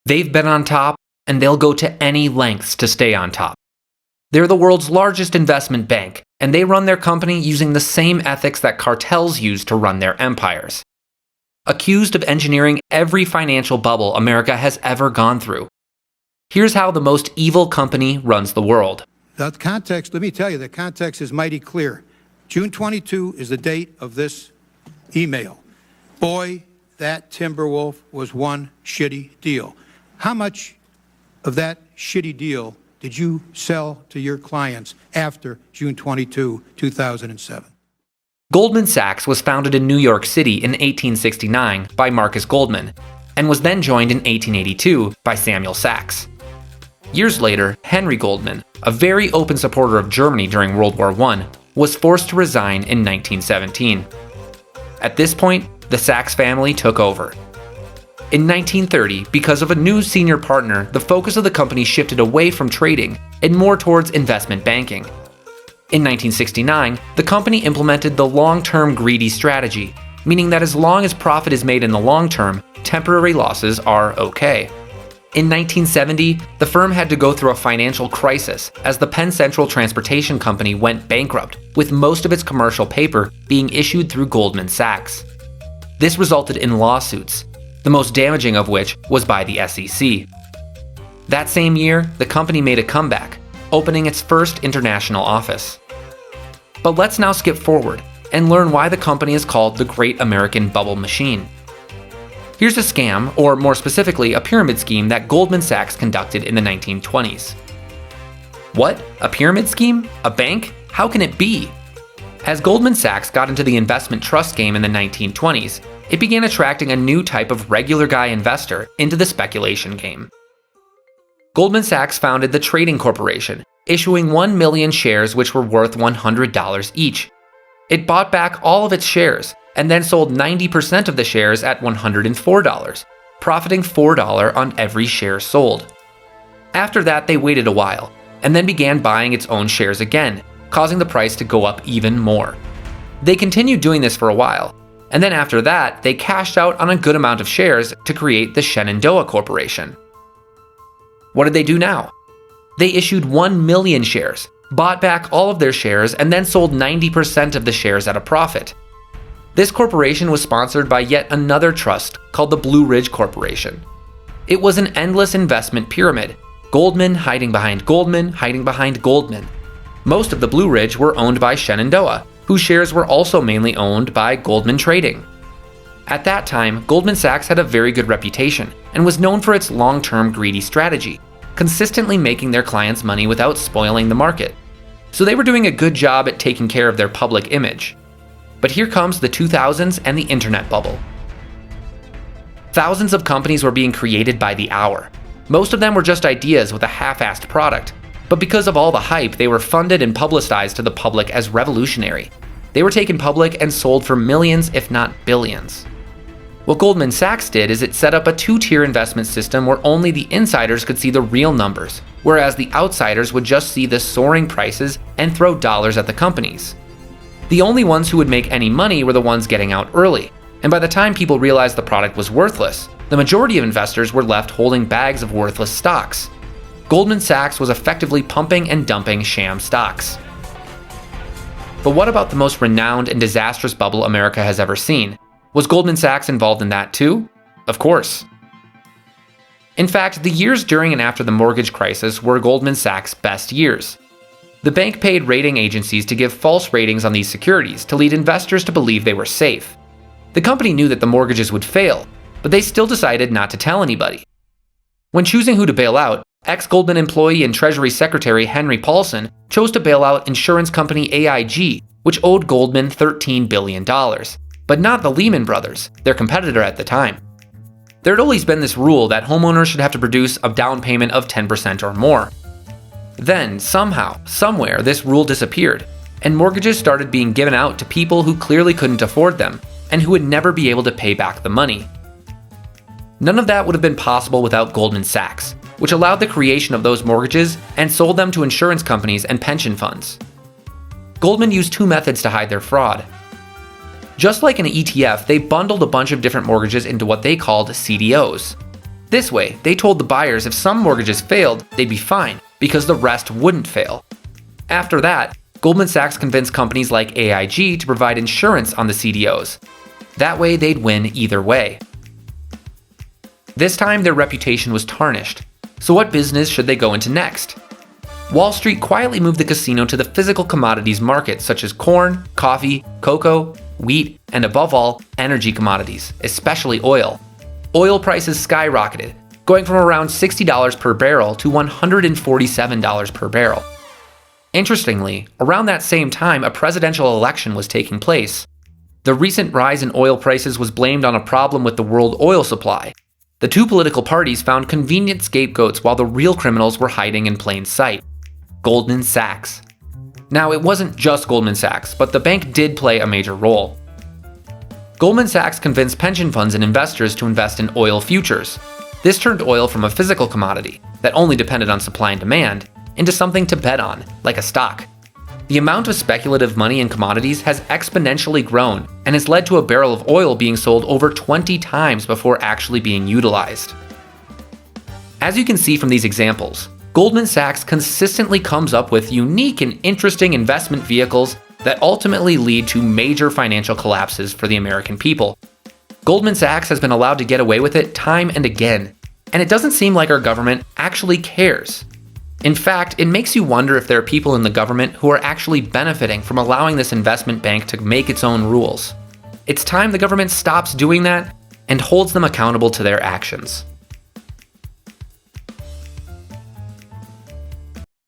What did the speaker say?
They've been on top, and they'll go to any lengths to stay on top. They're the world's largest investment bank, and they run their company using the same ethics that cartels use to run their empires. Accused of engineering every financial bubble America has ever gone through. Here's how the most evil company runs the world. The context, let me tell you, the context is mighty clear. June 22 is the date of this email. Boy, that Timberwolf was one shitty deal. How much of that shitty deal did you sell to your clients after June 22, 2007? Goldman Sachs was founded in New York City in 1869 by Marcus Goldman, and was then joined in 1882 by Samuel Sachs. Years later, Henry Goldman, a very open supporter of Germany during World War I, was forced to resign in 1917. At this point, the Sachs family took over. In 1930, because of a new senior partner, the focus of the company shifted away from trading and more towards investment banking. In 1969, the company implemented the long-term greedy strategy, meaning that as long as profit is made in the long term, temporary losses are okay. In 1970, the firm had to go through a financial crisis as the Penn Central Transportation Company went bankrupt, with most of its commercial paper being issued through Goldman Sachs. This resulted in lawsuits, the most damaging of which was by the SEC. That same year, the company made a comeback, opening its first international office. But let's now skip forward and learn why the company is called the Great American Bubble Machine. Here's a scam, or more specifically, a pyramid scheme that Goldman Sachs conducted in the 1920s. What? A pyramid scheme? A bank? How can it be? As Goldman Sachs got into the investment trust game in the 1920s, it began attracting a new type of regular guy investor into the speculation game. Goldman Sachs founded the Trading Corporation, issuing 1 million shares which were worth $100 each. It bought back all of its shares, and then sold 90% of the shares at $104, profiting $4 on every share sold. After that, they waited a while, and then began buying its own shares again, causing the price to go up even more. They continued doing this for a while, and then after that, they cashed out on a good amount of shares to create the SHENANDOAH Corporation. What did they do now? They issued 1 million shares, bought back all of their shares, and then sold 90% of the shares at a profit. This corporation was sponsored by yet another trust called the Blue Ridge Corporation. It was an endless investment pyramid, Goldman hiding behind Goldman, hiding behind Goldman. Most of the Blue Ridge were owned by SHENANDOAH, whose shares were also mainly owned by Goldman Trading. At that time, Goldman Sachs had a very good reputation and was known for its long-term greedy strategy, consistently making their clients money without spoiling the market. So they were doing a good job at taking care of their public image. But here comes the 2000s and the internet bubble. Thousands of companies were being created by the hour. Most of them were just ideas with a half-assed product, but because of all the hype, they were funded and publicized to the public as revolutionary. They were taken public and sold for millions, if not billions. What Goldman Sachs did is it set up a two-tier investment system where only the insiders could see the real numbers, whereas the outsiders would just see the soaring prices and throw dollars at the companies. The only ones who would make any money were the ones getting out early, and by the time people realized the product was worthless, the majority of investors were left holding bags of worthless stocks. Goldman Sachs was effectively pumping and dumping sham stocks. But what about the most renowned and disastrous bubble America has ever seen? Was Goldman Sachs involved in that too? Of course. In fact, the years during and after the mortgage crisis were Goldman Sachs' best years. The bank paid rating agencies to give false ratings on these securities to lead investors to believe they were safe. The company knew that the mortgages would fail, but they still decided not to tell anybody. When choosing who to bail out, ex-Goldman employee and Treasury Secretary Henry Paulson chose to bail out insurance company AIG, which owed Goldman $13 billion, but not the Lehman Brothers, their competitor at the time. There had always been this rule that homeowners should have to produce a down payment of 10% or more. Then, somehow, somewhere, this rule disappeared, and mortgages started being given out to people who clearly couldn't afford them, and who would never be able to pay back the money. None of that would have been possible without Goldman Sachs, which allowed the creation of those mortgages and sold them to insurance companies and pension funds. Goldman used two methods to hide their fraud. Just like an ETF, they bundled a bunch of different mortgages into what they called CDOs. This way, they told the buyers if some mortgages failed, they'd be fine, because the rest wouldn't fail. After that, Goldman Sachs convinced companies like AIG to provide insurance on the CDOs. That way, they'd win either way. This time, their reputation was tarnished. So what business should they go into next? Wall Street quietly moved the casino to the physical commodities market such as corn, coffee, cocoa, wheat, and above all, energy commodities, especially oil. Oil prices skyrocketed, going from around $60 per barrel to $147 per barrel. Interestingly, around that same time, a presidential election was taking place. The recent rise in oil prices was blamed on a problem with the world oil supply. The two political parties found convenient scapegoats while the real criminals were hiding in plain sight. Goldman Sachs. Now, it wasn't just Goldman Sachs, but the bank did play a major role. Goldman Sachs convinced pension funds and investors to invest in oil futures. This turned oil from a physical commodity that only depended on supply and demand into something to bet on, like a stock. The amount of speculative money in commodities has exponentially grown and has led to a barrel of oil being sold over 20 times before actually being utilized. As you can see from these examples, Goldman Sachs consistently comes up with unique and interesting investment vehicles that ultimately lead to major financial collapses for the American people. Goldman Sachs has been allowed to get away with it time and again, and it doesn't seem like our government actually cares. In fact, it makes you wonder if there are people in the government who are actually benefiting from allowing this investment bank to make its own rules. It's time the government stops doing that and holds them accountable to their actions.